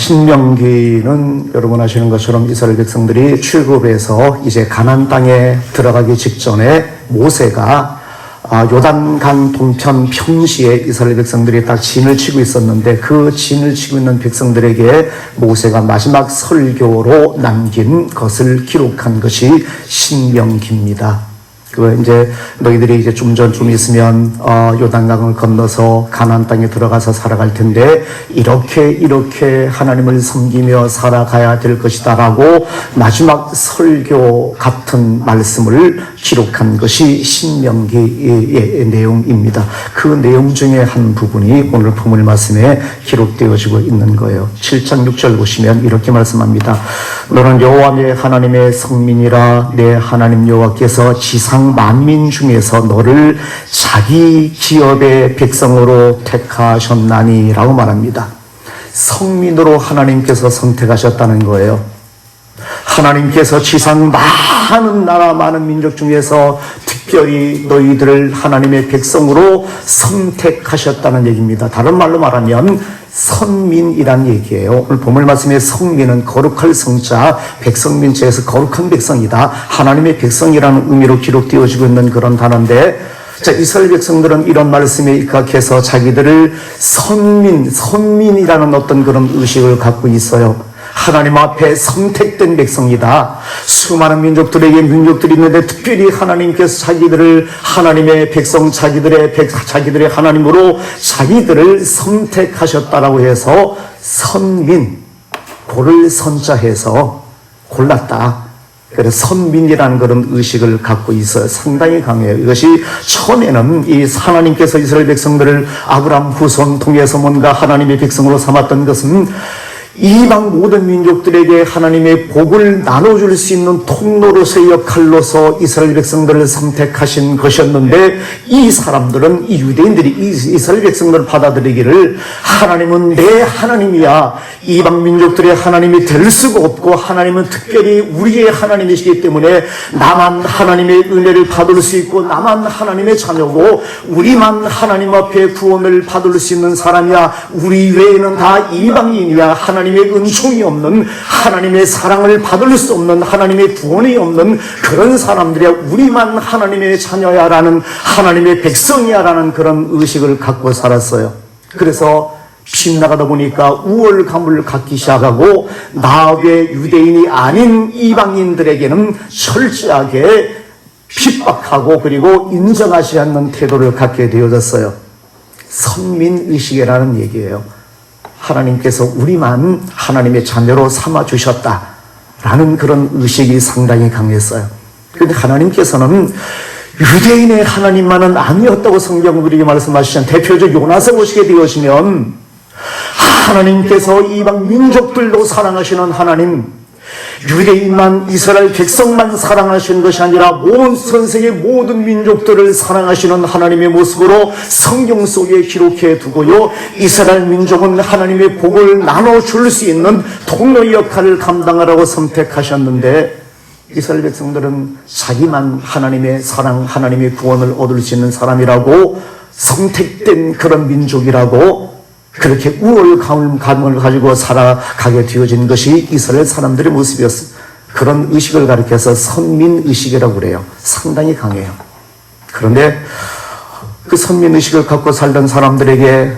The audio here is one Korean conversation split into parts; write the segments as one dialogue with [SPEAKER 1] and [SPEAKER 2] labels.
[SPEAKER 1] 신명기는 여러분 아시는 것처럼 이스라엘 백성들이 출애굽에서 이제 가나안 땅에 들어가기 직전에 모세가 요단강 동편 평지에 이스라엘 백성들이 딱 진을 치고 있었는데 그 진을 치고 있는 백성들에게 모세가 마지막 설교로 남긴 것을 기록한 것이 신명기입니다. 이제 너희들이 이제 좀 있으면 요단강을 건너서 가나안 땅에 들어가서 살아갈 텐데 이렇게 하나님을 섬기며 살아가야 될 것이다라고 마지막 설교 같은 말씀을 기록한 것이 신명기의 내용입니다. 그 내용 중에 한 부분이 오늘 본문 말씀에 기록되어지고 있는 거예요. 7장 6절 보시면 이렇게 말씀합니다. 너는 여호와 내 하나님의 성민이라. 내 하나님 여호와께서 지상 만민 중에서 너를 자기 기업의 백성으로 택하셨나니 라고 말합니다. 성민으로 하나님께서 선택하셨다는 거예요. 하나님께서 지상 많은 나라 많은 민족 중에서 특별히 너희들을 하나님의 백성으로 선택하셨다는 얘기입니다. 다른 말로 말하면 선민이란 얘기예요. 오늘 본문 말씀의 성민은 거룩할 성자, 백성민자에서 거룩한 백성이다. 하나님의 백성이라는 의미로 기록되어지고 있는 그런 단어인데, 자, 이스라엘 백성들은 이런 말씀에 입각해서 자기들을 선민이라는 어떤 그런 의식을 갖고 있어요. 하나님 앞에 선택된 백성이다. 수많은 민족들이 있는데 특별히 하나님께서 자기들을 하나님의 백성, 자기들의 하나님으로 자기들을 선택하셨다라고 해서 선민, 고를 선자해서 골랐다. 그래서 선민이라는 그런 의식을 갖고 있어요. 상당히 강해요. 이것이 처음에는 이 하나님께서 이스라엘 백성들을 아브라함 후손 통해서 뭔가 하나님의 백성으로 삼았던 것은 이방 모든 민족들에게 하나님의 복을 나눠줄 수 있는 통로로서의 역할로서 이스라엘 백성들을 선택하신 것이었는데, 이 사람들은, 이 유대인들이 이스라엘 백성들을 받아들이기를 하나님은 내 하나님이야, 이방 민족들의 하나님이 될 수가 없고 하나님은 특별히 우리의 하나님이시기 때문에 나만 하나님의 은혜를 받을 수 있고 나만 하나님의 자녀고 우리만 하나님 앞에 구원을 받을 수 있는 사람이야, 우리 외에는 다 이방인이야, 하나님의 은총이 없는, 하나님의 사랑을 받을 수 없는, 하나님의 구원이 없는 그런 사람들이야, 우리만 하나님의 자녀야라는, 하나님의 백성이야라는 그런 의식을 갖고 살았어요. 그래서 빗나가다 보니까 우월감을 갖기 시작하고 나의 유대인이 아닌 이방인들에게는 철저하게 핍박하고 그리고 인정하지 않는 태도를 갖게 되어졌어요. 선민의식이라는 얘기예요. 하나님께서 우리만 하나님의 자녀로 삼아주셨다라는 그런 의식이 상당히 강했어요. 그런데 하나님께서는 유대인의 하나님만은 아니었다고 성경은 우리에게 말씀하시잖아요. 대표적 요나서 보시게 되어지면 하나님께서 이방 민족들도 사랑하시는 하나님, 유대인만, 이스라엘 백성만 사랑하시는 것이 아니라 온 선세의 모든 민족들을 사랑하시는 하나님의 모습으로 성경 속에 기록해 두고요, 이스라엘 민족은 하나님의 복을 나눠줄 수 있는 통로의 역할을 감당하라고 선택하셨는데, 이스라엘 백성들은 자기만 하나님의 사랑, 하나님의 구원을 얻을 수 있는 사람이라고, 선택된 그런 민족이라고 그렇게 우월감을 가지고 살아가게 되어진 것이 이스라엘 사람들의 모습이었어요. 그런 의식을 가리켜서 선민의식이라고 그래요. 상당히 강해요. 그런데 그 선민의식을 갖고 살던 사람들에게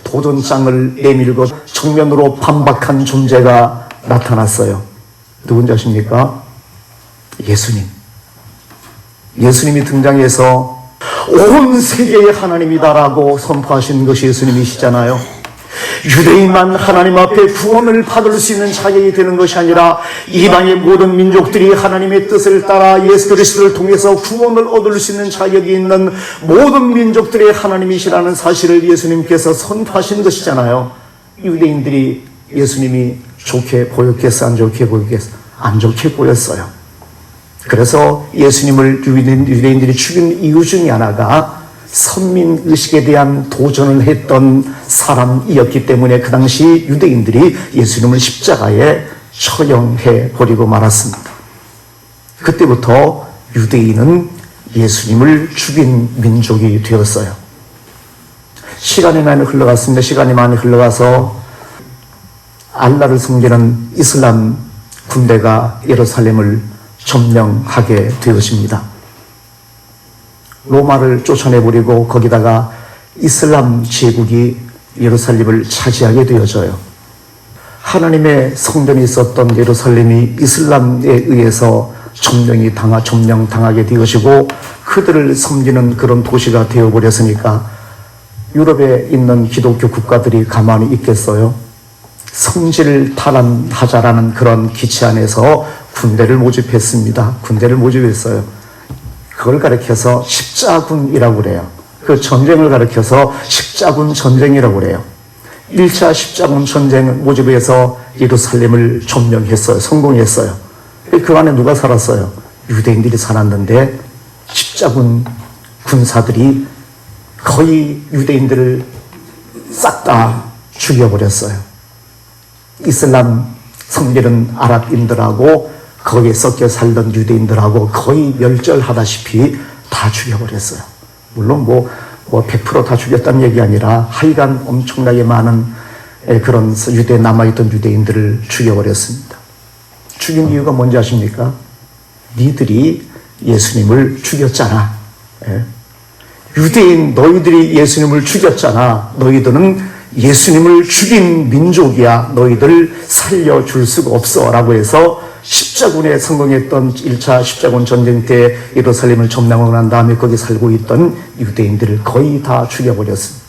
[SPEAKER 1] 도전장을 내밀고 정면으로 반박한 존재가 나타났어요. 누군지 아십니까? 예수님이 등장해서 온 세계의 하나님이다라고 선포하신 것이 예수님이시잖아요. 유대인만 하나님 앞에 구원을 받을 수 있는 자격이 되는 것이 아니라 이방의 모든 민족들이 하나님의 뜻을 따라 예수 그리스도를 통해서 구원을 얻을 수 있는 자격이 있는 모든 민족들의 하나님이시라는 사실을 예수님께서 선포하신 것이잖아요. 유대인들이 예수님이 좋게 보였겠어, 안 좋게 보였겠어? 안 좋게 보였어요. 그래서 예수님을 유대인들이 죽인 이유 중에 하나가 선민의식에 대한 도전을 했던 사람이었기 때문에 그 당시 유대인들이 예수님을 십자가에 처형해 버리고 말았습니다. 그때부터 유대인은 예수님을 죽인 민족이 되었어요. 시간이 많이 흘러갔습니다. 시간이 많이 흘러가서 알라를 섬기는 이슬람 군대가 예루살렘을 점령하게 되었습니다. 로마를 쫓아내버리고 거기다가 이슬람 제국이 예루살렘을 차지하게 되어져요. 하나님의 성전이 있었던 예루살렘이 이슬람에 의해서 점령당하게 되어지고 그들을 섬기는 그런 도시가 되어버렸으니까 유럽에 있는 기독교 국가들이 가만히 있겠어요? 성지를 탈환하자라는 그런 기치 안에서 군대를 모집했습니다. 군대를 모집했어요. 그걸 가리켜서 십자군이라고 그래요. 그 전쟁을 가리켜서 십자군 전쟁이라고 그래요. 1차 십자군 전쟁 모집해서 예루살렘을 점령했어요. 성공했어요. 그 안에 누가 살았어요? 유대인들이 살았는데 십자군 군사들이 거의 유대인들을 싹 다 죽여버렸어요. 이슬람 섬기는 아랍인들하고 거기에 섞여 살던 유대인들하고 거의 멸절하다시피 다 죽여버렸어요. 물론 100% 다 죽였다는 얘기 아니라 하여간 엄청나게 많은 그런 남아있던 유대인들을 죽여버렸습니다. 죽인 이유가 뭔지 아십니까? 니들이 예수님을 죽였잖아. 유대인 너희들이 예수님을 죽였잖아. 너희들은 예수님을 죽인 민족이야. 너희들 살려줄 수가 없어. 라고 해서 십자군에 성공했던 1차 십자군 전쟁 때 예루살렘을 점령하고 난 다음에 거기 살고 있던 유대인들을 거의 다 죽여버렸습니다.